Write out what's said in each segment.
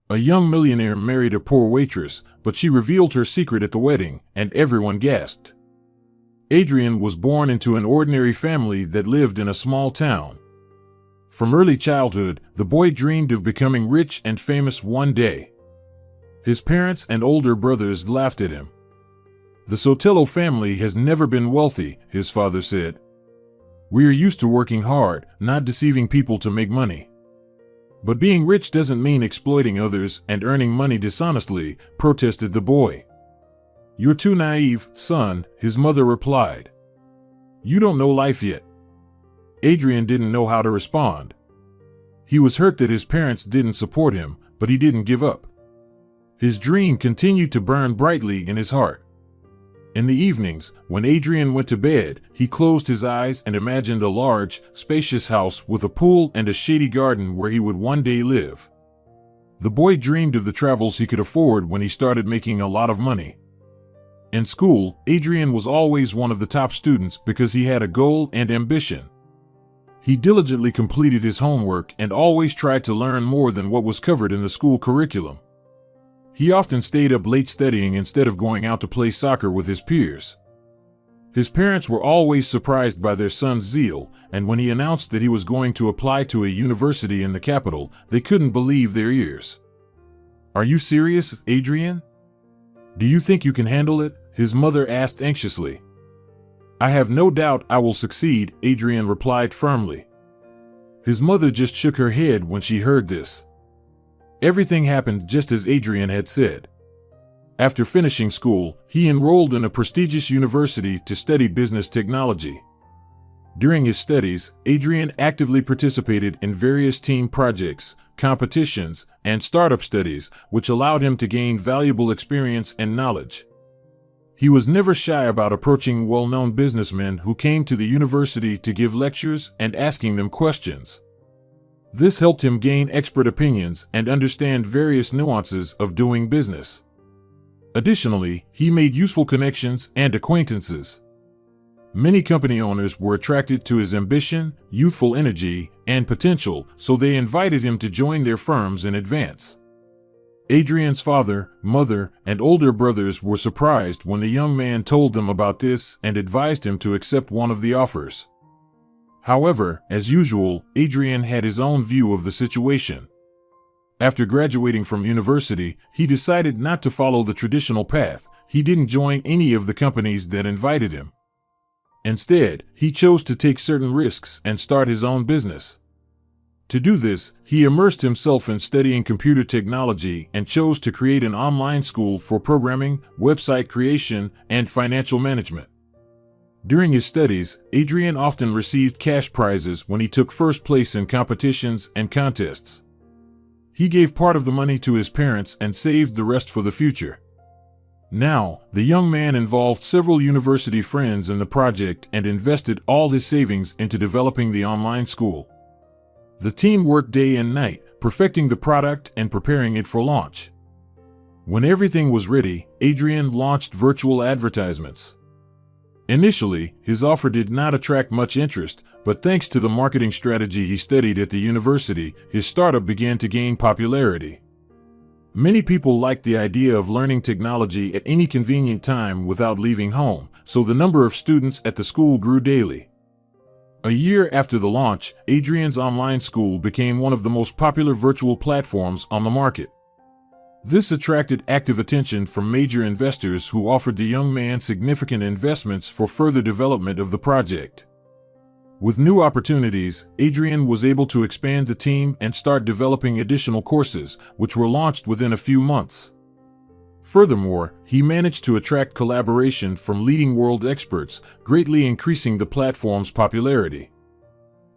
A young millionaire married a poor waitress, but she revealed her secret at the wedding, and everyone gasped. Adrian was born into an ordinary family that lived in a small town. From early childhood, the boy dreamed of becoming rich and famous one day. His parents and older brothers laughed at him. "The Sotelo family has never been wealthy," his father said. "We are used to working hard, not deceiving people to make money." "But being rich doesn't mean exploiting others and earning money dishonestly," protested the boy. "You're too naive, son," his mother replied. "You don't know life yet." Adrian didn't know how to respond. He was hurt that his parents didn't support him, but he didn't give up. His dream continued to burn brightly in his heart. In the evenings, when Adrian went to bed, he closed his eyes and imagined a large, spacious house with a pool and a shady garden where he would one day live. The boy dreamed of the travels he could afford when he started making a lot of money. In school, Adrian was always one of the top students because he had a goal and ambition. He diligently completed his homework and always tried to learn more than what was covered in the school curriculum. He often stayed up late studying instead of going out to play soccer with his peers. His parents were always surprised by their son's zeal, and when he announced that he was going to apply to a university in the capital, they couldn't believe their ears. "Are you serious, Adrian? Do you think you can handle it?" his mother asked anxiously. "I have no doubt I will succeed," Adrian replied firmly. His mother just shook her head when she heard this. Everything happened just as Adrian had said. After finishing school, he enrolled in a prestigious university to study business technology. During his studies, Adrian actively participated in various team projects, competitions, and startup studies, which allowed him to gain valuable experience and knowledge. He was never shy about approaching well-known businessmen who came to the university to give lectures and asking them questions. This helped him gain expert opinions and understand various nuances of doing business. Additionally, he made useful connections and acquaintances. Many company owners were attracted to his ambition, youthful energy, and potential, so they invited him to join their firms in advance. Adrian's father, mother, and older brothers were surprised when the young man told them about this and advised him to accept one of the offers. However, as usual, Adrian had his own view of the situation. After graduating from university, he decided not to follow the traditional path. He didn't join any of the companies that invited him. Instead, he chose to take certain risks and start his own business. To do this, he immersed himself in studying computer technology and chose to create an online school for programming, website creation, and financial management. During his studies, Adrian often received cash prizes when he took first place in competitions and contests. He gave part of the money to his parents and saved the rest for the future. Now, the young man involved several university friends in the project and invested all his savings into developing the online school. The team worked day and night, perfecting the product and preparing it for launch. When everything was ready, Adrian launched virtual advertisements. Initially, his offer did not attract much interest, but thanks to the marketing strategy he studied at the university, his startup began to gain popularity. Many people liked the idea of learning technology at any convenient time without leaving home, so the number of students at the school grew daily. A year after the launch, Adrian's online school became one of the most popular virtual platforms on the market. This attracted active attention from major investors who offered the young man significant investments for further development of the project. With new opportunities, Adrian was able to expand the team and start developing additional courses, which were launched within a few months. Furthermore, he managed to attract collaboration from leading world experts, greatly increasing the platform's popularity.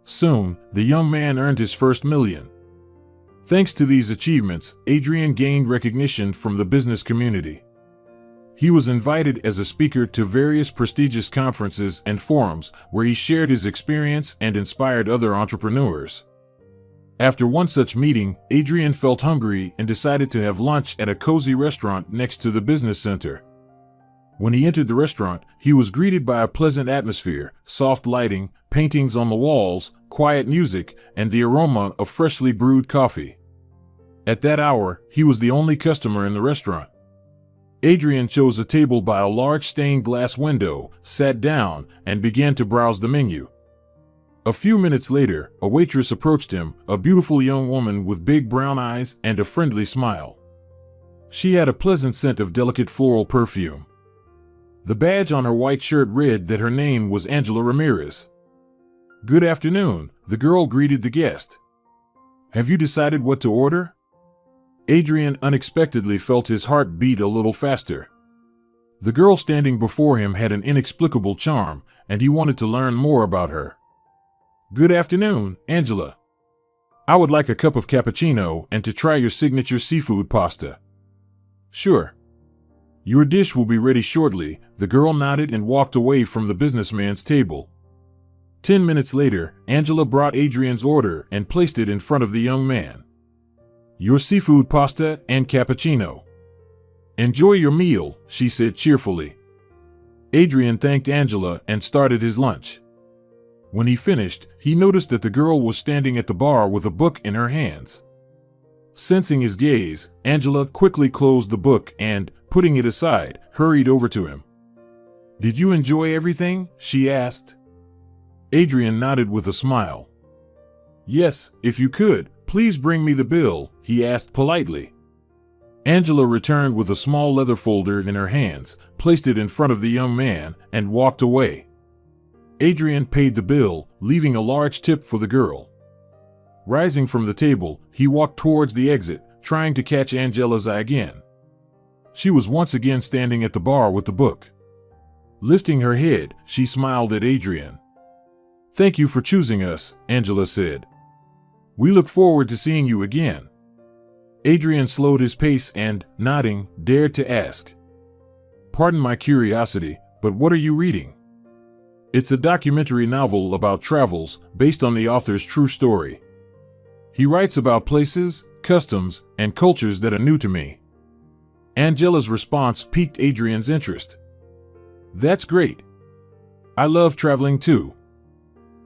Soon, the young man earned his first million. Thanks to these achievements, Adrian gained recognition from the business community. He was invited as a speaker to various prestigious conferences and forums where he shared his experience and inspired other entrepreneurs. After one such meeting, Adrian felt hungry and decided to have lunch at a cozy restaurant next to the business center. When he entered the restaurant, he was greeted by a pleasant atmosphere, soft lighting, paintings on the walls, quiet music, and the aroma of freshly brewed coffee. At that hour, he was the only customer in the restaurant. Adrian chose a table by a large stained glass window, sat down, and began to browse the menu. A few minutes later, a waitress approached him, a beautiful young woman with big brown eyes and a friendly smile. She had a pleasant scent of delicate floral perfume. The badge on her white shirt read that her name was Angela Ramirez. "Good afternoon," the girl greeted the guest. "Have you decided what to order?" Adrian unexpectedly felt his heart beat a little faster. The girl standing before him had an inexplicable charm, and he wanted to learn more about her. "Good afternoon, Angela. I would like a cup of cappuccino and to try your signature seafood pasta." "Sure. Your dish will be ready shortly," the girl nodded and walked away from the businessman's table. 10 minutes later, Angela brought Adrian's order and placed it in front of the young man. "Your seafood pasta and cappuccino. Enjoy your meal," she said cheerfully. Adrian thanked Angela and started his lunch. When he finished, he noticed that the girl was standing at the bar with a book in her hands. Sensing his gaze, Angela quickly closed the book and, putting it aside, hurried over to him. "Did you enjoy everything?" she asked. Adrian nodded with a smile. "Yes, if you could, please bring me the bill," he asked politely. Angela returned with a small leather folder in her hands, placed it in front of the young man, and walked away. Adrian paid the bill, leaving a large tip for the girl. Rising from the table, he walked towards the exit, trying to catch Angela's eye again. She was once again standing at the bar with the book. Lifting her head, she smiled at Adrian. "Thank you for choosing us," Angela said. "We look forward to seeing you again." Adrian slowed his pace and, nodding, dared to ask, "Pardon my curiosity, but what are you reading?" "It's a documentary novel about travels, based on the author's true story. He writes about places, customs, and cultures that are new to me." Angela's response piqued Adrian's interest. "That's great. I love traveling too."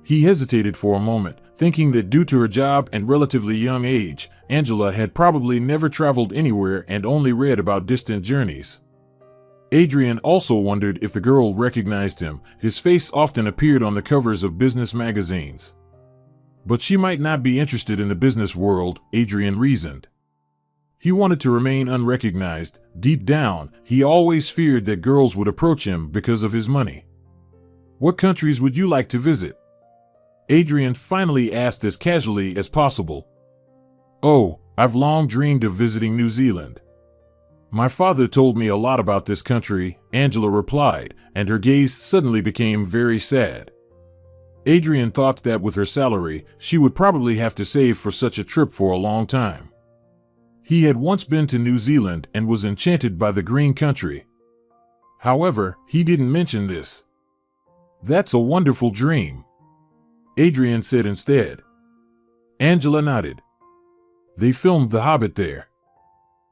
He hesitated for a moment, thinking that due to her job and relatively young age, Angela had probably never traveled anywhere and only read about distant journeys. Adrian also wondered if the girl recognized him. His face often appeared on the covers of business magazines. But she might not be interested in the business world, Adrian reasoned. He wanted to remain unrecognized. Deep down, he always feared that girls would approach him because of his money. "What countries would you like to visit?" Adrian finally asked as casually as possible. "Oh, I've long dreamed of visiting New Zealand. My father told me a lot about this country," Angela replied, and her gaze suddenly became very sad. Adrian thought that with her salary, she would probably have to save for such a trip for a long time. He had once been to New Zealand and was enchanted by the green country. However, he didn't mention this. "That's a wonderful dream," Adrian said instead. Angela nodded. "They filmed The Hobbit there.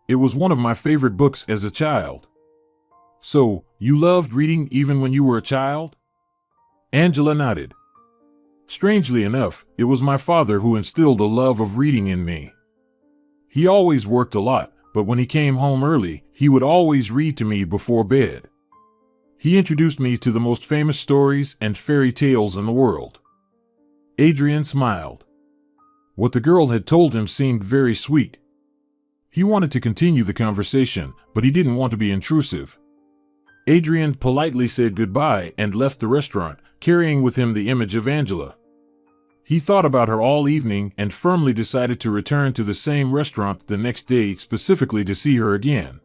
It was one of my favorite books as a child." "So, you loved reading even when you were a child?" Angela nodded. "Strangely enough, it was my father who instilled a love of reading in me. He always worked a lot, but when he came home early, he would always read to me before bed. He introduced me to the most famous stories and fairy tales in the world." Adrian smiled. What the girl had told him seemed very sweet. He wanted to continue the conversation, but he didn't want to be intrusive. Adrian politely said goodbye and left the restaurant, carrying with him the image of Angela. He thought about her all evening and firmly decided to return to the same restaurant the next day specifically to see her again.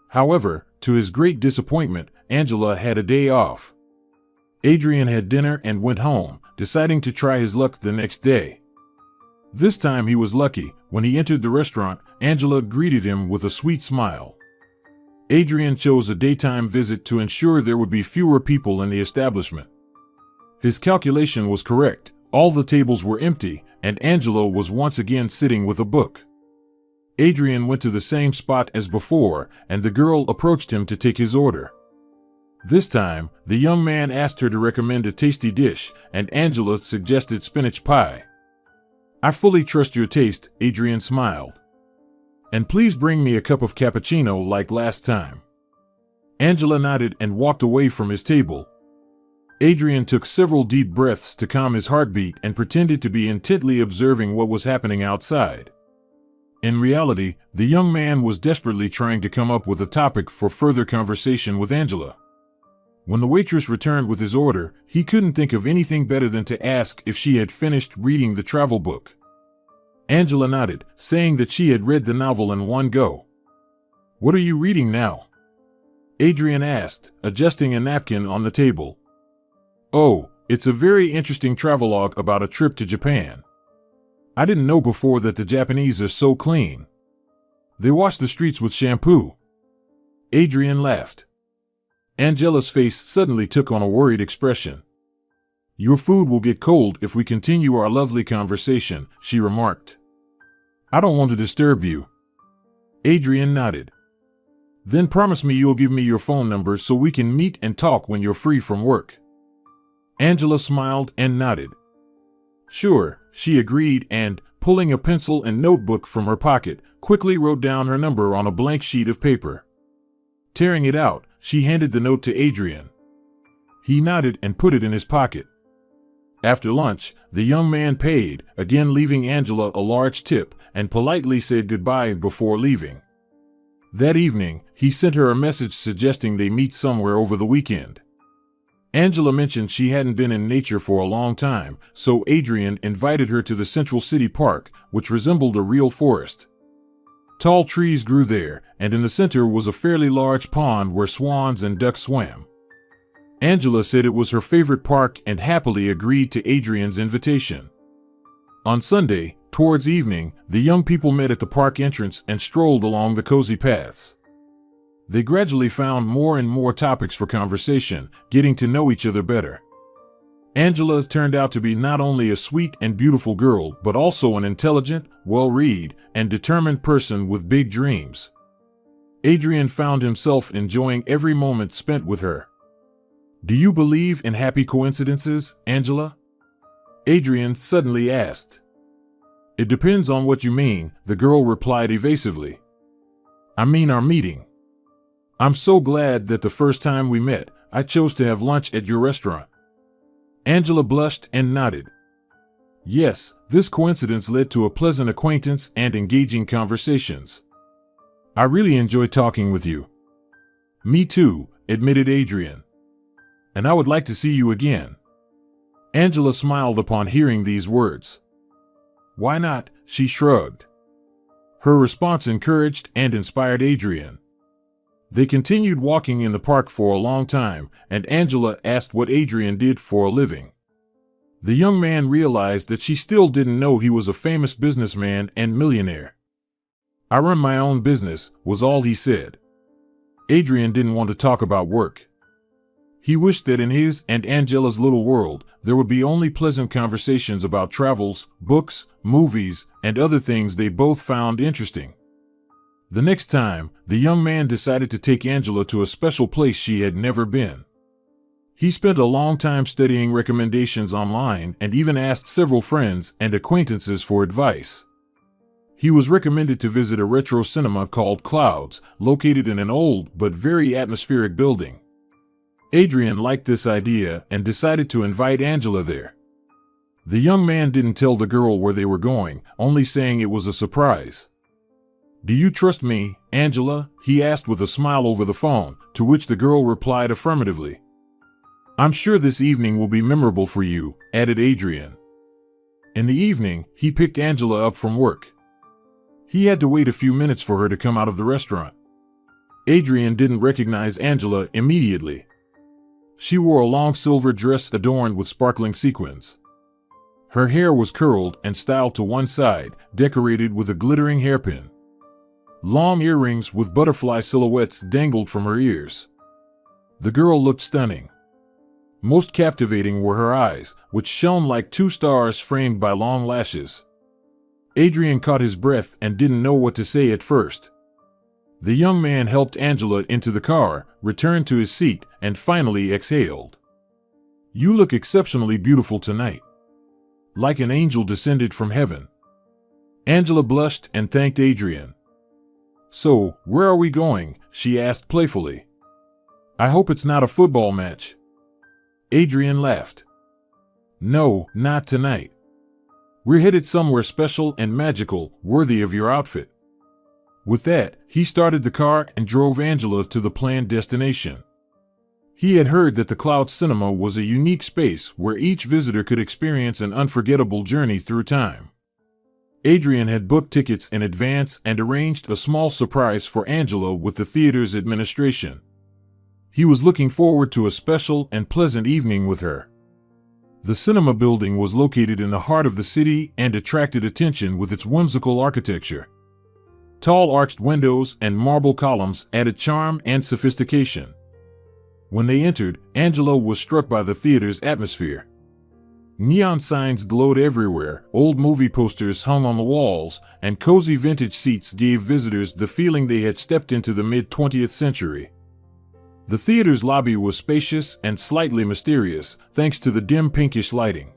However, to his great disappointment, Angela had a day off. Adrian had dinner and went home, deciding to try his luck the next day. This time he was lucky. When he entered the restaurant, Angela greeted him with a sweet smile. Adrian chose a daytime visit to ensure there would be fewer people in the establishment. His calculation was correct. All the tables were empty, and Angela was once again sitting with a book. Adrian went to the same spot as before, and the girl approached him to take his order. This time, the young man asked her to recommend a tasty dish, and Angela suggested spinach pie. "I fully trust your taste," Adrian smiled. And please bring me a cup of cappuccino like last time. Angela nodded and walked away from his table. Adrian took several deep breaths to calm his heartbeat and pretended to be intently observing what was happening outside. In reality, the young man was desperately trying to come up with a topic for further conversation with Angela. When the waitress returned with his order, he couldn't think of anything better than to ask if she had finished reading the travel book. Angela nodded, saying that she had read the novel in one go. "What are you reading now?" Adrian asked, adjusting a napkin on the table. "Oh, it's a very interesting travelogue about a trip to Japan. I didn't know before that the Japanese are so clean. They wash the streets with shampoo." Adrian laughed. Angela's face suddenly took on a worried expression. "Your food will get cold if we continue our lovely conversation," she remarked. "I don't want to disturb you." Adrian nodded. "Then promise me you'll give me your phone number so we can meet and talk when you're free from work." Angela smiled and nodded. "Sure," she agreed and, pulling a pencil and notebook from her pocket, quickly wrote down her number on a blank sheet of paper. Tearing it out, she handed the note to Adrian. He nodded and put it in his pocket. After lunch, the young man paid, again leaving Angela a large tip, and politely said goodbye before leaving. That evening, he sent her a message suggesting they meet somewhere over the weekend. Angela mentioned she hadn't been in nature for a long time, so Adrian invited her to the Central City Park, which resembled a real forest. Tall trees grew there, and in the center was a fairly large pond where swans and ducks swam. Angela said it was her favorite park and happily agreed to Adrian's invitation. On Sunday, towards evening, the young people met at the park entrance and strolled along the cozy paths. They gradually found more and more topics for conversation, getting to know each other better. Angela turned out to be not only a sweet and beautiful girl, but also an intelligent, well-read, and determined person with big dreams. Adrian found himself enjoying every moment spent with her. "Do you believe in happy coincidences, Angela?" Adrian suddenly asked. "It depends on what you mean," the girl replied evasively. "I mean our meeting. I'm so glad that the first time we met, I chose to have lunch at your restaurant." Angela blushed and nodded. "Yes, this coincidence led to a pleasant acquaintance and engaging conversations. I really enjoy talking with you." "Me too," admitted Adrian. "And I would like to see you again." Angela smiled upon hearing these words. "Why not?" she shrugged. Her response encouraged and inspired Adrian. They continued walking in the park for a long time, and Angela asked what Adrian did for a living. The young man realized that she still didn't know he was a famous businessman and millionaire. "I run my own business," was all he said. Adrian didn't want to talk about work. He wished that in his and Angela's little world, there would be only pleasant conversations about travels, books, movies, and other things they both found interesting. The next time, the young man decided to take Angela to a special place she had never been. He spent a long time studying recommendations online and even asked several friends and acquaintances for advice. He was recommended to visit a retro cinema called Clouds, located in an old but very atmospheric building. Adrian liked this idea and decided to invite Angela there. The young man didn't tell the girl where they were going, only saying it was a surprise. "Do you trust me, Angela?" he asked with a smile over the phone, to which the girl replied affirmatively. "I'm sure this evening will be memorable for you," added Adrian. In the evening, he picked Angela up from work. He had to wait a few minutes for her to come out of the restaurant. Adrian didn't recognize Angela immediately. She wore a long silver dress adorned with sparkling sequins. Her hair was curled and styled to one side, decorated with a glittering hairpin. Long earrings with butterfly silhouettes dangled from her ears. The girl looked stunning. Most captivating were her eyes, which shone like two stars framed by long lashes. Adrian caught his breath and didn't know what to say at first. The young man helped Angela into the car, returned to his seat, and finally exhaled. "You look exceptionally beautiful tonight. Like an angel descended from heaven." Angela blushed and thanked Adrian. "So, where are we going?" she asked playfully. "I hope it's not a football match." Adrian laughed. "No, not tonight. We're headed somewhere special and magical, worthy of your outfit." With that, he started the car and drove Angela to the planned destination. He had heard that the Cloud Cinema was a unique space where each visitor could experience an unforgettable journey through time. Adrian had booked tickets in advance and arranged a small surprise for Angela with the theater's administration. He was looking forward to a special and pleasant evening with her. The cinema building was located in the heart of the city and attracted attention with its whimsical architecture. Tall arched windows and marble columns added charm and sophistication. When they entered, Angela was struck by the theater's atmosphere. Neon signs glowed everywhere, old movie posters hung on the walls, and cozy vintage seats gave visitors the feeling they had stepped into the mid-20th century. The theater's lobby was spacious and slightly mysterious, thanks to the dim pinkish lighting.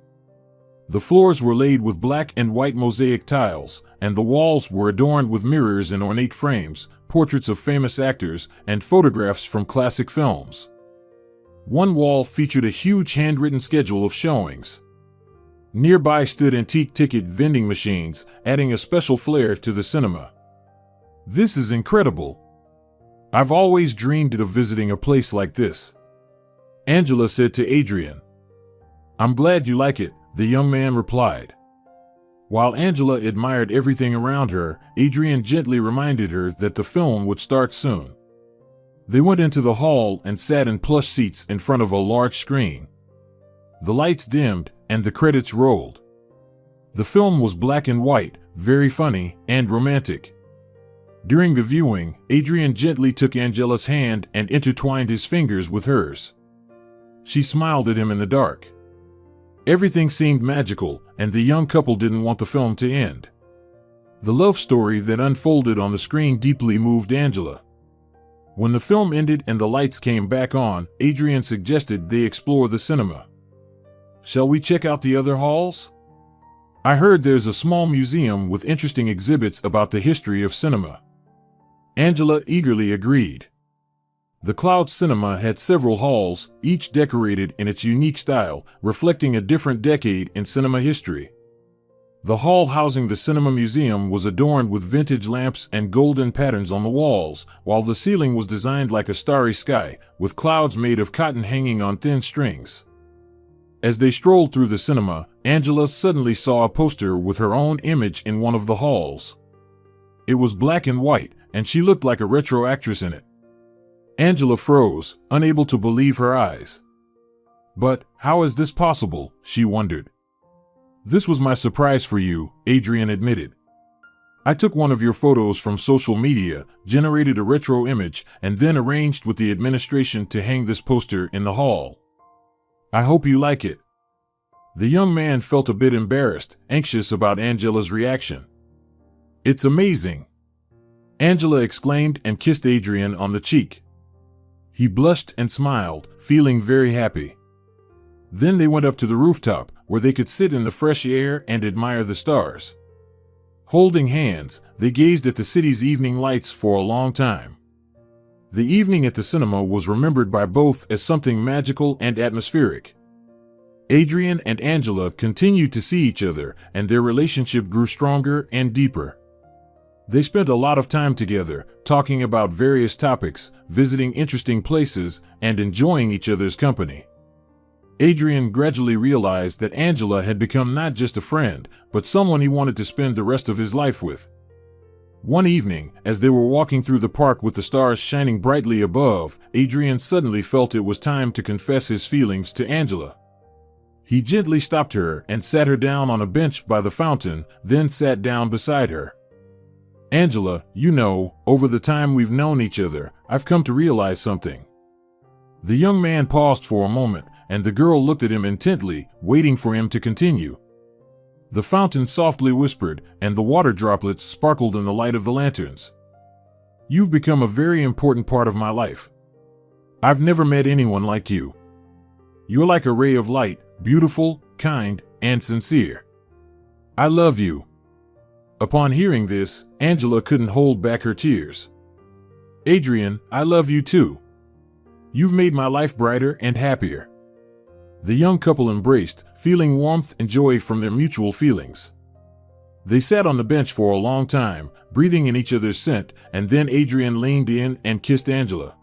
The floors were laid with black and white mosaic tiles, and the walls were adorned with mirrors and ornate frames, portraits of famous actors, and photographs from classic films. One wall featured a huge handwritten schedule of showings. Nearby stood antique ticket vending machines, adding a special flair to the cinema. "This is incredible. I've always dreamed of visiting a place like this," Angela said to Adrian. "I'm glad you like it," the young man replied. While Angela admired everything around her, Adrian gently reminded her that the film would start soon. They went into the hall and sat in plush seats in front of a large screen. The lights dimmed, and the credits rolled. The film was black and white, very funny, and romantic. During the viewing, Adrian gently took Angela's hand and intertwined his fingers with hers. She smiled at him in the dark. Everything seemed magical, and the young couple didn't want the film to end. The love story that unfolded on the screen deeply moved Angela. When the film ended and the lights came back on, Adrian suggested they explore the cinema. "Shall we check out the other halls? I heard there's a small museum with interesting exhibits about the history of cinema." Angela eagerly agreed. The Cloud Cinema had several halls, each decorated in its unique style, reflecting a different decade in cinema history. The hall housing the Cinema Museum was adorned with vintage lamps and golden patterns on the walls, while the ceiling was designed like a starry sky, with clouds made of cotton hanging on thin strings. As they strolled through the cinema, Angela suddenly saw a poster with her own image in one of the halls. It was black and white, and she looked like a retro actress in it. Angela froze, unable to believe her eyes. "But how is this possible?" she wondered. "This was my surprise for you," Adrian admitted. "I took one of your photos from social media, generated a retro image, and then arranged with the administration to hang this poster in the hall. I hope you like it." The young man felt a bit embarrassed, anxious about Angela's reaction. "It's amazing!" Angela exclaimed and kissed Adrian on the cheek. He blushed and smiled, feeling very happy. Then they went up to the rooftop, where they could sit in the fresh air and admire the stars. Holding hands, they gazed at the city's evening lights for a long time. The evening at the cinema was remembered by both as something magical and atmospheric. Adrian and Angela continued to see each other, and their relationship grew stronger and deeper. They spent a lot of time together, talking about various topics, visiting interesting places, and enjoying each other's company. Adrian gradually realized that Angela had become not just a friend, but someone he wanted to spend the rest of his life with. One evening, as they were walking through the park with the stars shining brightly above, Adrian suddenly felt it was time to confess his feelings to Angela. He gently stopped her and sat her down on a bench by the fountain, then sat down beside her. "Angela, you know, over the time we've known each other, I've come to realize something." The young man paused for a moment, and the girl looked at him intently, waiting for him to continue. The fountain softly whispered, and the water droplets sparkled in the light of the lanterns. "You've become a very important part of my life. I've never met anyone like you. You're like a ray of light, beautiful, kind, and sincere. I love you." Upon hearing this, Angela couldn't hold back her tears. "Adrian, I love you too. You've made my life brighter and happier." The young couple embraced, feeling warmth and joy from their mutual feelings. They sat on the bench for a long time, breathing in each other's scent, and then Adrian leaned in and kissed Angela.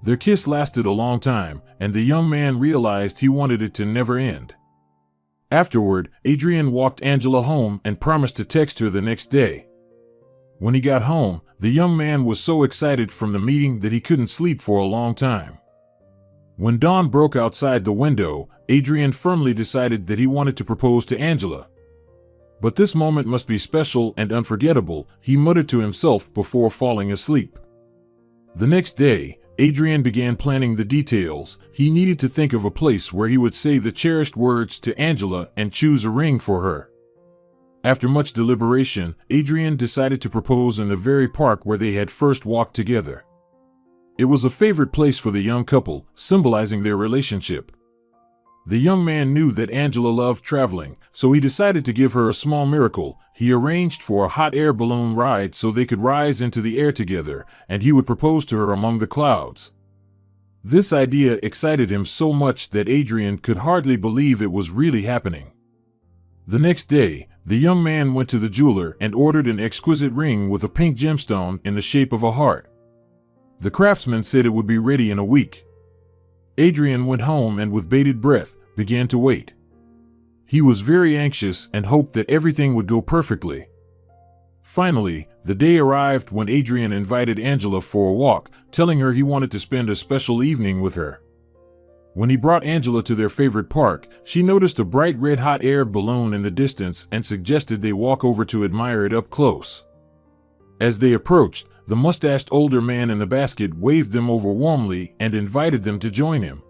Their kiss lasted a long time, and the young man realized he wanted it to never end. Afterward, Adrian walked Angela home and promised to text her the next day. When he got home, the young man was so excited from the meeting that he couldn't sleep for a long time. When dawn broke outside the window, Adrian firmly decided that he wanted to propose to Angela. But this moment must be special and unforgettable, he muttered to himself before falling asleep. The next day, Adrian began planning the details. He needed to think of a place where he would say the cherished words to Angela and choose a ring for her. After much deliberation, Adrian decided to propose in the very park where they had first walked together. It was a favorite place for the young couple, symbolizing their relationship. The young man knew that Angela loved traveling, so he decided to give her a small miracle. He arranged for a hot air balloon ride so they could rise into the air together, and he would propose to her among the clouds. This idea excited him so much that Adrian could hardly believe it was really happening. The next day, the young man went to the jeweler and ordered an exquisite ring with a pink gemstone in the shape of a heart. The craftsman said it would be ready in a week. Adrian went home and with bated breath began to wait. He was very anxious and hoped that everything would go perfectly. Finally, the day arrived when Adrian invited Angela for a walk, telling her he wanted to spend a special evening with her. When he brought Angela to their favorite park, she noticed a bright red hot air balloon in the distance and suggested they walk over to admire it up close. As they approached, the mustached older man in the basket waved them over warmly and invited them to join him.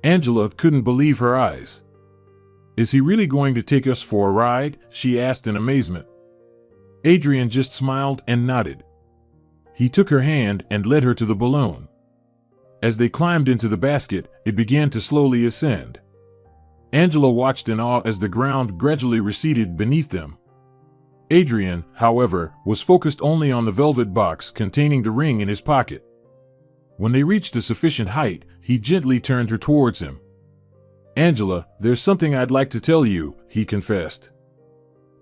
Angela couldn't believe her eyes. "Is he really going to take us for a ride?" she asked in amazement. Adrian just smiled and nodded. He took her hand and led her to the balloon. As they climbed into the basket, it began to slowly ascend. Angela watched in awe as the ground gradually receded beneath them. Adrian, however, was focused only on the velvet box containing the ring in his pocket. When they reached a sufficient height, he gently turned her towards him. "Angela, there's something I'd like to tell you," he confessed.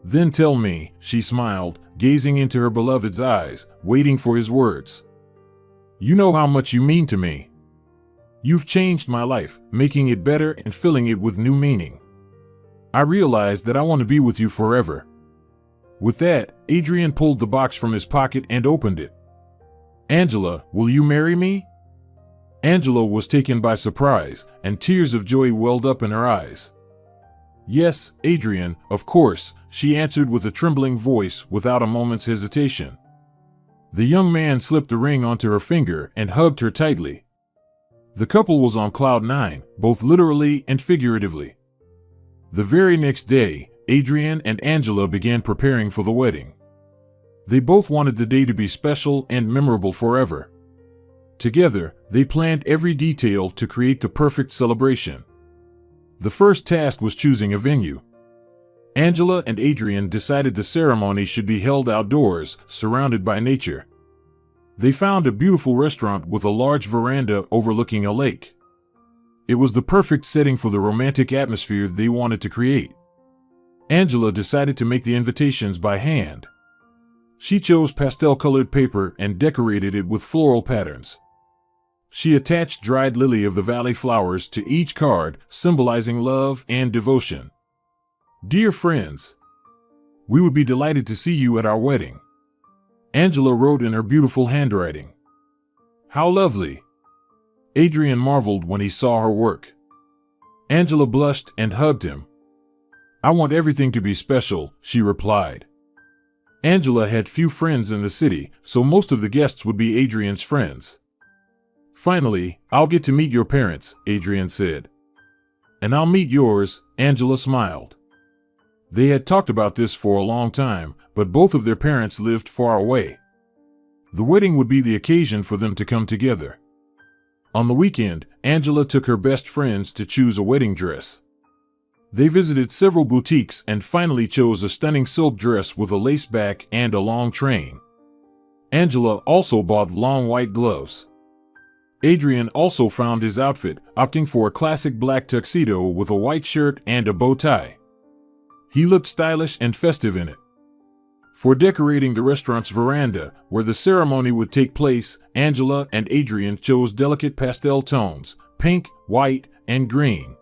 "Then tell me," she smiled, gazing into her beloved's eyes, waiting for his words. "You know how much you mean to me. You've changed my life, making it better and filling it with new meaning. I realize that I want to be with you forever." With that, Adrian pulled the box from his pocket and opened it. "Angela, will you marry me?" Angela was taken by surprise, and tears of joy welled up in her eyes. "Yes, Adrian, of course," she answered with a trembling voice without a moment's hesitation. The young man slipped the ring onto her finger and hugged her tightly. The couple was on cloud nine, both literally and figuratively. The very next day, Adrian and Angela began preparing for the wedding. They both wanted the day to be special and memorable forever. Together, they planned every detail to create the perfect celebration. The first task was choosing a venue. Angela and Adrian decided the ceremony should be held outdoors, surrounded by nature. They found a beautiful restaurant with a large veranda overlooking a lake. It was the perfect setting for the romantic atmosphere they wanted to create. Angela decided to make the invitations by hand. She chose pastel-colored paper and decorated it with floral patterns. She attached dried lily-of-the-valley flowers to each card, symbolizing love and devotion. "Dear friends, we would be delighted to see you at our wedding," Angela wrote in her beautiful handwriting. "How lovely!" Adrian marveled when he saw her work. Angela blushed and hugged him. "I want everything to be special," she replied. Angela had few friends in the city, so most of the guests would be Adrian's friends. "Finally, I'll get to meet your parents," Adrian said. "And I'll meet yours," Angela smiled. They had talked about this for a long time, but both of their parents lived far away. The wedding would be the occasion for them to come together. On the weekend, Angela took her best friends to choose a wedding dress. They visited several boutiques and finally chose a stunning silk dress with a lace back and a long train. Angela also bought long white gloves. Adrian also found his outfit, opting for a classic black tuxedo with a white shirt and a bow tie. He looked stylish and festive in it. For decorating the restaurant's veranda, where the ceremony would take place, Angela and Adrian chose delicate pastel tones, pink, white, and green.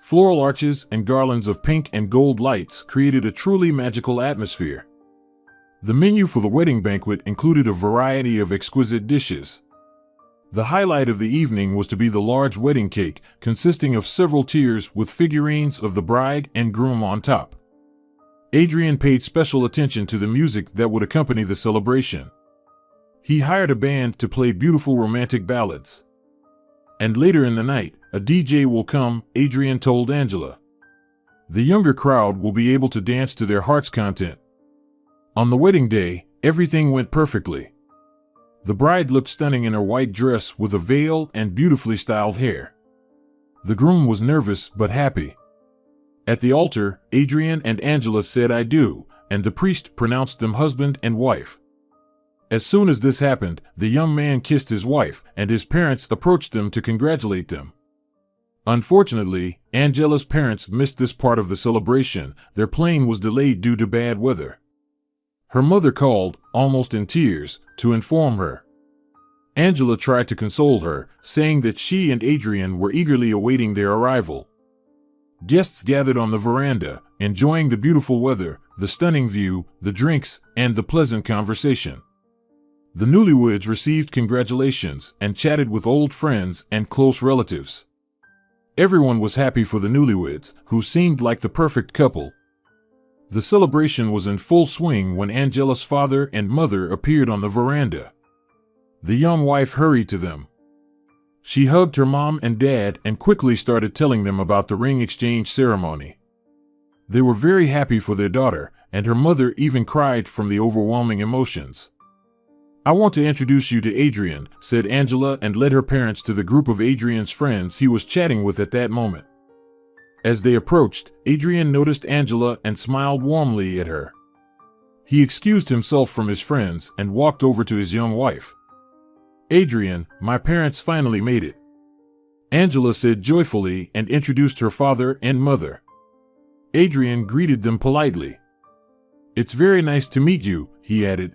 Floral arches and garlands of pink and gold lights created a truly magical atmosphere. The menu for the wedding banquet included a variety of exquisite dishes. The highlight of the evening was to be the large wedding cake, consisting of several tiers with figurines of the bride and groom on top. Adrian paid special attention to the music that would accompany the celebration. He hired a band to play beautiful romantic ballads. And later in the night, a DJ will come, Adrian told Angela. The younger crowd will be able to dance to their heart's content. On the wedding day, everything went perfectly. The bride looked stunning in her white dress with a veil and beautifully styled hair. The groom was nervous but happy. At the altar, Adrian and Angela said "I do," and the priest pronounced them husband and wife. As soon as this happened, the young man kissed his wife, and his parents approached them to congratulate them. Unfortunately, Angela's parents missed this part of the celebration. Their plane was delayed due to bad weather. Her mother called, almost in tears, to inform her. Angela tried to console her, saying that she and Adrian were eagerly awaiting their arrival. Guests gathered on the veranda, enjoying the beautiful weather, the stunning view, the drinks, and the pleasant conversation. The newlyweds received congratulations and chatted with old friends and close relatives. Everyone was happy for the newlyweds, who seemed like the perfect couple. The celebration was in full swing when Angela's father and mother appeared on the veranda. The young wife hurried to them. She hugged her mom and dad and quickly started telling them about the ring exchange ceremony. They were very happy for their daughter, and her mother even cried from the overwhelming emotions. "I want to introduce you to Adrian," said Angela, and led her parents to the group of Adrian's friends he was chatting with at that moment. As they approached, Adrian noticed Angela and smiled warmly at her. He excused himself from his friends and walked over to his young wife. "Adrian, my parents finally made it," Angela said joyfully and introduced her father and mother. Adrian greeted them politely. "It's very nice to meet you," he added.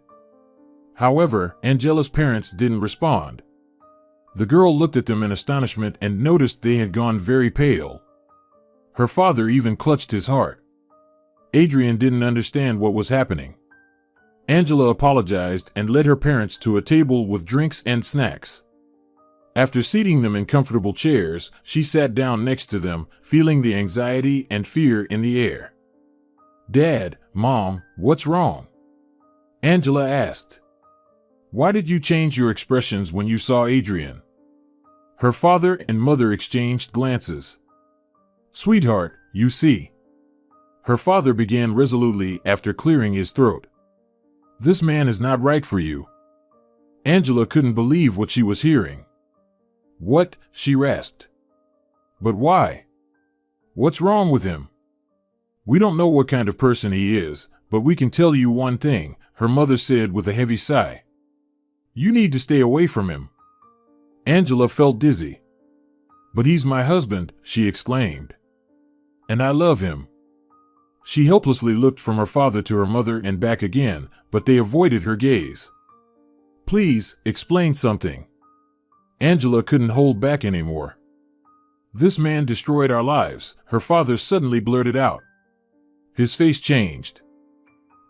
However, Angela's parents didn't respond. The girl looked at them in astonishment and noticed they had gone very pale. Her father even clutched his heart. Adrian didn't understand what was happening. Angela apologized and led her parents to a table with drinks and snacks. After seating them in comfortable chairs, she sat down next to them, feeling the anxiety and fear in the air. "Dad, Mom, what's wrong?" Angela asked. "Why did you change your expressions when you saw Adrian?" Her father and mother exchanged glances. "Sweetheart, you see." Her father began resolutely after clearing his throat. "This man is not right for you." Angela couldn't believe what she was hearing. "What?" she rasped. "But why? What's wrong with him?" "We don't know what kind of person he is, but we can tell you one thing," her mother said with a heavy sigh. "You need to stay away from him." Angela felt dizzy. "But he's my husband," she exclaimed. "And I love him." She helplessly looked from her father to her mother and back again, but they avoided her gaze. "Please, explain something." Angela couldn't hold back anymore. "This man destroyed our lives," her father suddenly blurted out. His face changed.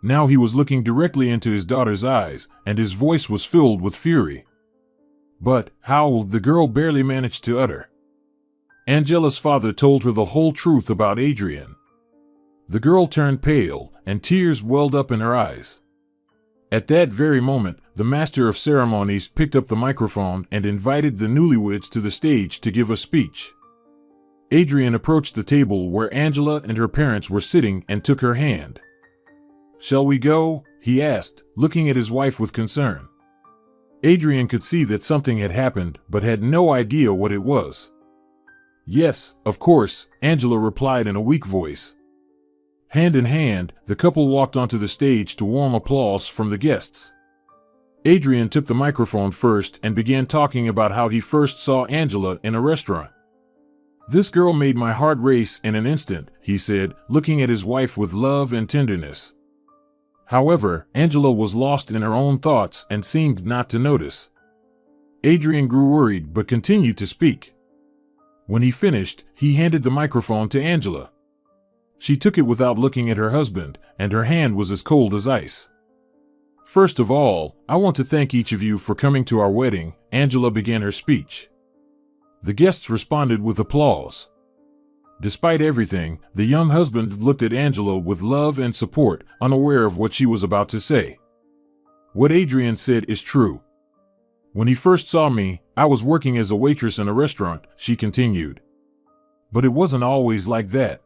Now he was looking directly into his daughter's eyes, and his voice was filled with fury. "But how?" the girl barely managed to utter. Angela's father told her the whole truth about Adrian. The girl turned pale, and tears welled up in her eyes. At that very moment, the master of ceremonies picked up the microphone and invited the newlyweds to the stage to give a speech. Adrian approached the table where Angela and her parents were sitting and took her hand. "Shall we go?" he asked, looking at his wife with concern. Adrian could see that something had happened, but had no idea what it was. Yes, of course, Angela replied in a weak voice. Hand in hand, the couple walked onto the stage to warm applause from the guests. Adrian took the microphone first and began talking about how he first saw Angela in a restaurant. This girl made my heart race in an instant, he said, looking at his wife with love and tenderness. However, Angela was lost in her own thoughts and seemed not to notice. Adrian grew worried but continued to speak. When he finished, he handed the microphone to Angela. She took it without looking at her husband, and her hand was as cold as ice. First of all, I want to thank each of you for coming to our wedding, Angela began her speech. The guests responded with applause. Despite everything, the young husband looked at Angela with love and support, unaware of what she was about to say. What Adrian said is true. When he first saw me, I was working as a waitress in a restaurant, she continued. But it wasn't always like that.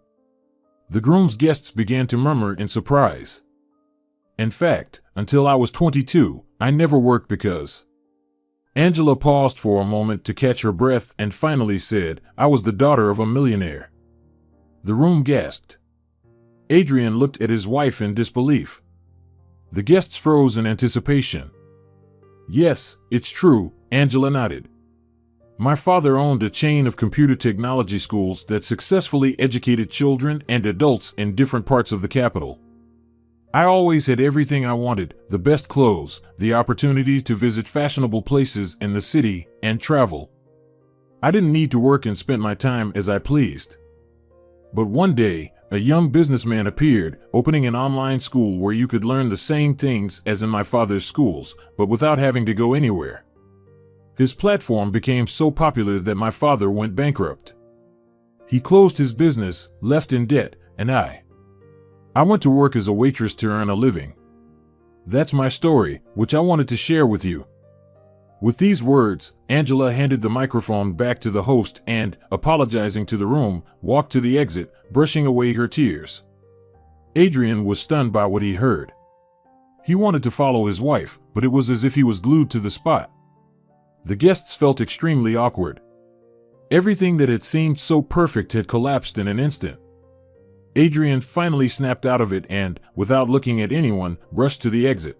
The groom's guests began to murmur in surprise. In fact, until I was 22, I never worked because... Angela paused for a moment to catch her breath and finally said, I was the daughter of a millionaire. The room gasped. Adrian looked at his wife in disbelief. The guests froze in anticipation. Yes, it's true, Angela nodded. My father owned a chain of computer technology schools that successfully educated children and adults in different parts of the capital. I always had everything I wanted, the best clothes, the opportunity to visit fashionable places in the city, and travel. I didn't need to work and spent my time as I pleased. But one day, a young businessman appeared, opening an online school where you could learn the same things as in my father's schools, but without having to go anywhere. His platform became so popular that my father went bankrupt. He closed his business, left in debt, and I went to work as a waitress to earn a living. That's my story, which I wanted to share with you. With these words, Angela handed the microphone back to the host and, apologizing to the room, walked to the exit, brushing away her tears. Adrian was stunned by what he heard. He wanted to follow his wife, but it was as if he was glued to the spot. The guests felt extremely awkward. Everything that had seemed so perfect had collapsed in an instant. Adrian finally snapped out of it and, without looking at anyone, rushed to the exit.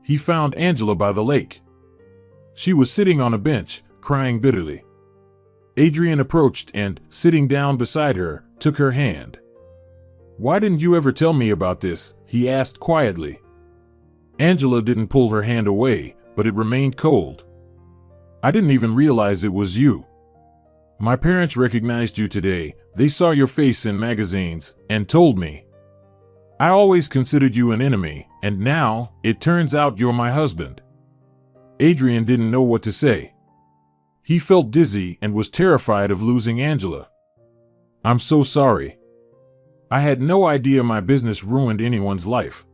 He found Angela by the lake. She was sitting on a bench, crying bitterly. Adrian approached and, sitting down beside her, took her hand. Why didn't you ever tell me about this? He asked quietly. Angela didn't pull her hand away, but it remained cold. I didn't even realize it was you. My parents recognized you today. They saw your face in magazines and told me. I always considered you an enemy, and now, it turns out you're my husband. Adrian didn't know what to say. He felt dizzy and was terrified of losing Angela. I'm so sorry. I had no idea my business ruined anyone's life.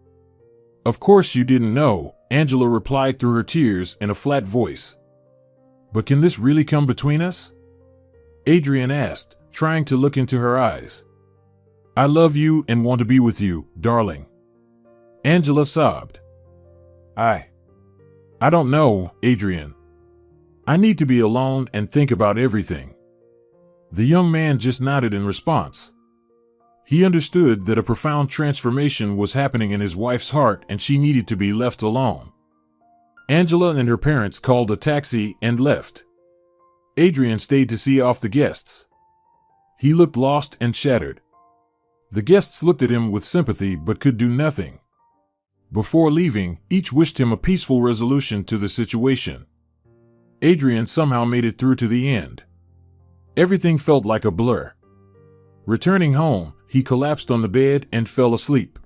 Of course you didn't know, Angela replied through her tears in a flat voice. But can this really come between us? Adrian asked, trying to look into her eyes. I love you and want to be with you, darling. Angela sobbed. I don't know, Adrian. I need to be alone and think about everything. The young man just nodded in response. He understood that a profound transformation was happening in his wife's heart and she needed to be left alone. Angela and her parents called a taxi and left. Adrian stayed to see off the guests. He looked lost and shattered. The guests looked at him with sympathy but could do nothing. Before leaving, each wished him a peaceful resolution to the situation. Adrian somehow made it through to the end. Everything felt like a blur. Returning home, he collapsed on the bed and fell asleep.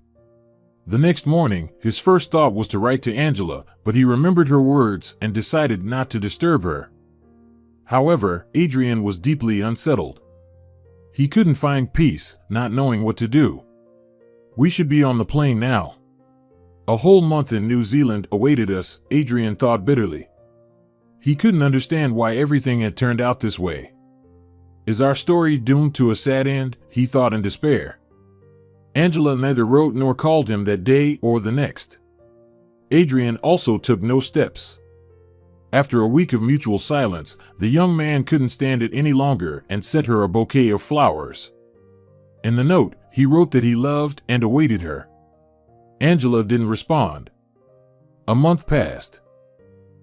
The next morning, his first thought was to write to Angela, but he remembered her words and decided not to disturb her. However, Adrian was deeply unsettled. He couldn't find peace, not knowing what to do. We should be on the plane now. A whole month in New Zealand awaited us, Adrian thought bitterly. He couldn't understand why everything had turned out this way. Is our story doomed to a sad end? He thought in despair. Angela neither wrote nor called him that day or the next. Adrian also took no steps. After a week of mutual silence, the young man couldn't stand it any longer and sent her a bouquet of flowers. In the note, he wrote that he loved and awaited her. Angela didn't respond. A month passed.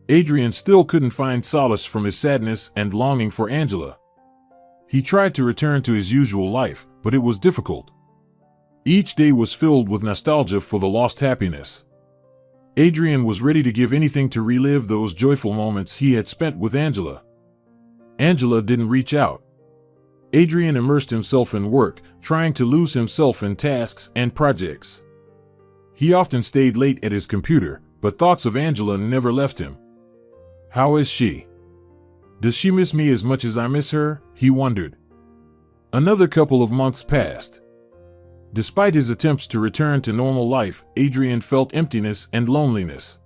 Adrian still couldn't find solace from his sadness and longing for Angela. He tried to return to his usual life, but it was difficult. Each day was filled with nostalgia for the lost happiness. Adrian was ready to give anything to relive those joyful moments he had spent with Angela. Angela didn't reach out. Adrian immersed himself in work, trying to lose himself in tasks and projects. He often stayed late at his computer, but thoughts of Angela never left him. How is she? Does she miss me as much as I miss her? He wondered. Another couple of months passed. Despite his attempts to return to normal life, Adrian felt emptiness and loneliness.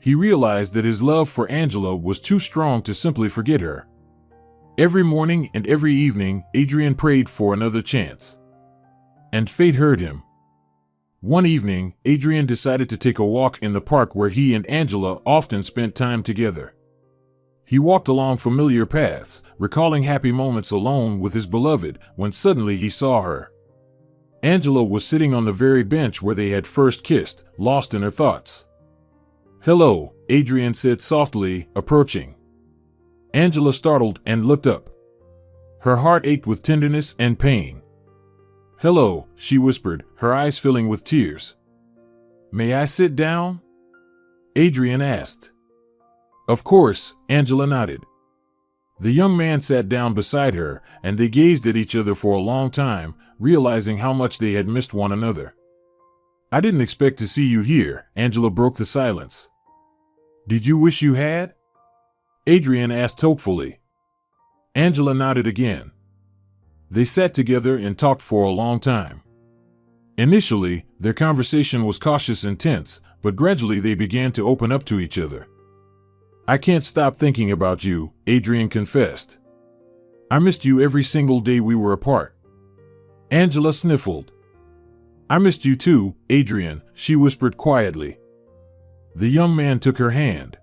He realized that his love for Angela was too strong to simply forget her. Every morning and every evening, Adrian prayed for another chance. And fate heard him. One evening, Adrian decided to take a walk in the park where he and Angela often spent time together. He walked along familiar paths, recalling happy moments alone with his beloved, when suddenly he saw her. Angela was sitting on the very bench where they had first kissed, lost in her thoughts. "Hello," Adrian said softly, approaching. Angela startled and looked up. Her heart ached with tenderness and pain. "Hello," she whispered, her eyes filling with tears. "May I sit down?" Adrian asked. Of course, Angela nodded. The young man sat down beside her, and they gazed at each other for a long time, realizing how much they had missed one another. "I didn't expect to see you here," Angela broke the silence. "Did you wish you had?" Adrian asked hopefully. Angela nodded again. They sat together and talked for a long time. Initially, their conversation was cautious and tense, but gradually they began to open up to each other. "I can't stop thinking about you," Adrian confessed. "I missed you every single day we were apart." Angela sniffled. "I missed you too, Adrian," she whispered quietly. The young man took her hand.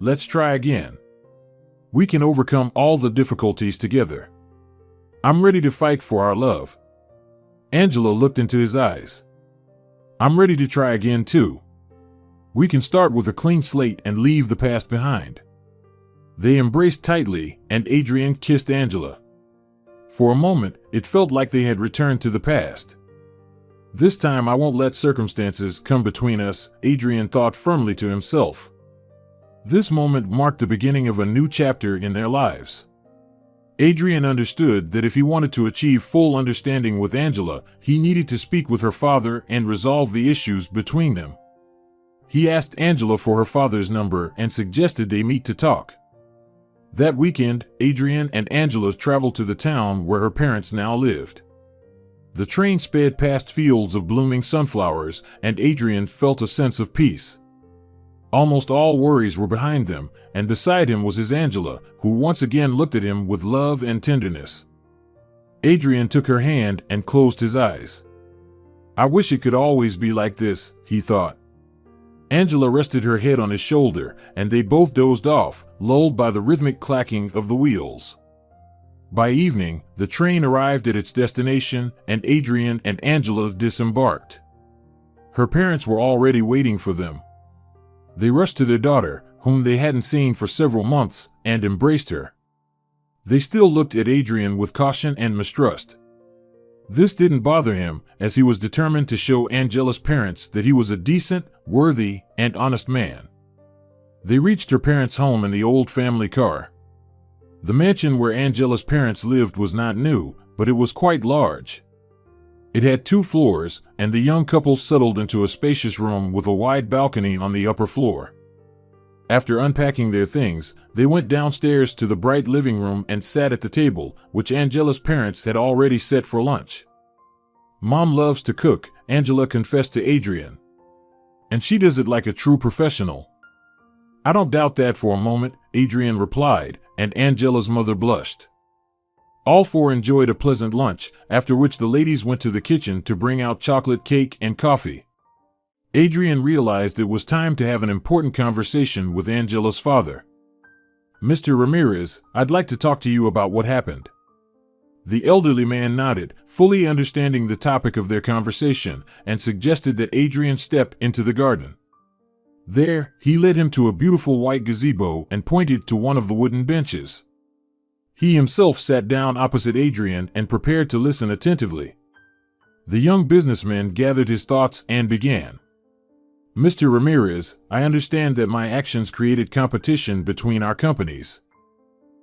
"Let's try again. We can overcome all the difficulties together. I'm ready to fight for our love." Angela looked into his eyes. "I'm ready to try again too. We can start with a clean slate and leave the past behind." They embraced tightly, and Adrian kissed Angela. For a moment, it felt like they had returned to the past. "This time I won't let circumstances come between us," Adrian thought firmly to himself. This moment marked the beginning of a new chapter in their lives. Adrian understood that if he wanted to achieve full understanding with Angela, he needed to speak with her father and resolve the issues between them. He asked Angela for her father's number and suggested they meet to talk. That weekend, Adrian and Angela traveled to the town where her parents now lived. The train sped past fields of blooming sunflowers, and Adrian felt a sense of peace. Almost all worries were behind them, and beside him was his Angela, who once again looked at him with love and tenderness. Adrian took her hand and closed his eyes. "I wish it could always be like this," he thought. Angela rested her head on his shoulder, and they both dozed off, lulled by the rhythmic clacking of the wheels. By evening, the train arrived at its destination, and Adrian and Angela disembarked. Her parents were already waiting for them. They rushed to their daughter, whom they hadn't seen for several months, and embraced her. They still looked at Adrian with caution and mistrust. This didn't bother him, as he was determined to show Angela's parents that he was a decent, worthy, and honest man. They reached her parents' home in the old family car. The mansion where Angela's parents lived was not new, but it was quite large. It had 2 floors, and the young couple settled into a spacious room with a wide balcony on the upper floor. After unpacking their things, they went downstairs to the bright living room and sat at the table, which Angela's parents had already set for lunch. "Mom loves to cook," Angela confessed to Adrian. "And she does it like a true professional." "I don't doubt that for a moment," Adrian replied, and Angela's mother blushed. All 4 enjoyed a pleasant lunch, after which the ladies went to the kitchen to bring out chocolate cake and coffee. Adrian realized it was time to have an important conversation with Angela's father. "Mr. Ramirez, I'd like to talk to you about what happened." The elderly man nodded, fully understanding the topic of their conversation, and suggested that Adrian step into the garden. There, he led him to a beautiful white gazebo and pointed to one of the wooden benches. He himself sat down opposite Adrian and prepared to listen attentively. The young businessman gathered his thoughts and began. "Mr. Ramirez, I understand that my actions created competition between our companies.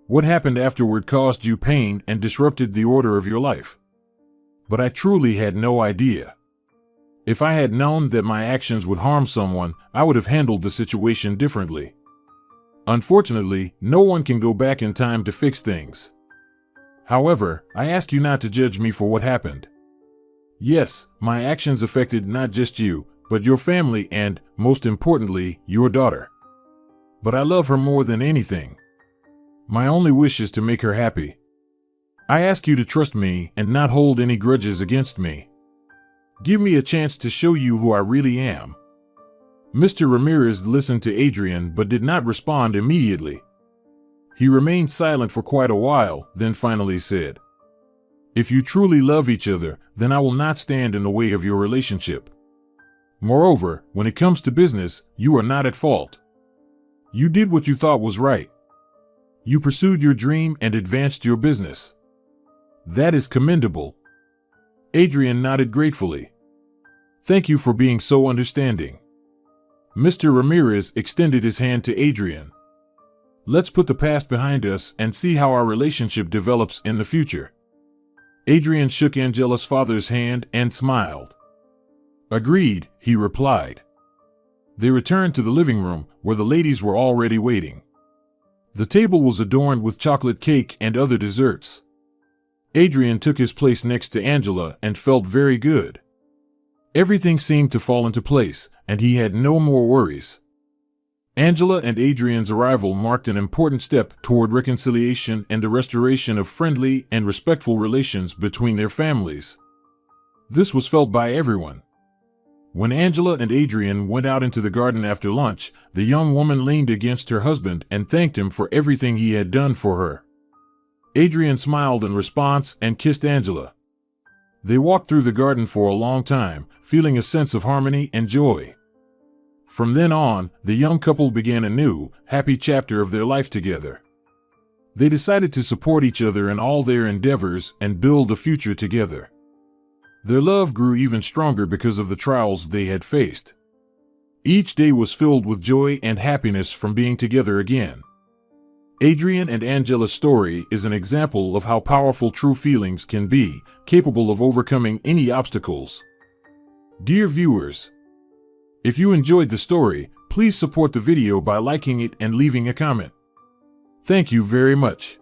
What happened afterward caused you pain and disrupted the order of your life. But I truly had no idea. If I had known that my actions would harm someone, I would have handled the situation differently. Unfortunately, no one can go back in time to fix things. However, I ask you not to judge me for what happened. Yes, my actions affected not just you, but your family and, most importantly, your daughter. But I love her more than anything. My only wish is to make her happy. I ask you to trust me and not hold any grudges against me. Give me a chance to show you who I really am." Mr. Ramirez listened to Adrian but did not respond immediately. He remained silent for quite a while, then finally said, "If you truly love each other, then I will not stand in the way of your relationship. Moreover, when it comes to business, you are not at fault. You did what you thought was right. You pursued your dream and advanced your business. That is commendable." Adrian nodded gratefully. "Thank you for being so understanding." Mr. Ramirez extended his hand to Adrian. "Let's put the past behind us and see how our relationship develops in the future." Adrian shook Angela's father's hand and smiled. "Agreed," he replied. They returned to the living room, where the ladies were already waiting. The table was adorned with chocolate cake and other desserts. Adrian took his place next to Angela and felt very good. Everything seemed to fall into place, and he had no more worries. Angela and Adrian's arrival marked an important step toward reconciliation and the restoration of friendly and respectful relations between their families. This was felt by everyone. When Angela and Adrian went out into the garden after lunch, the young woman leaned against her husband and thanked him for everything he had done for her. Adrian smiled in response and kissed Angela. They walked through the garden for a long time, feeling a sense of harmony and joy. From then on, the young couple began a new, happy chapter of their life together. They decided to support each other in all their endeavors and build a future together. Their love grew even stronger because of the trials they had faced. Each day was filled with joy and happiness from being together again. Adrian and Angela's story is an example of how powerful true feelings can be, capable of overcoming any obstacles. Dear viewers, if you enjoyed the story, please support the video by liking it and leaving a comment. Thank you very much.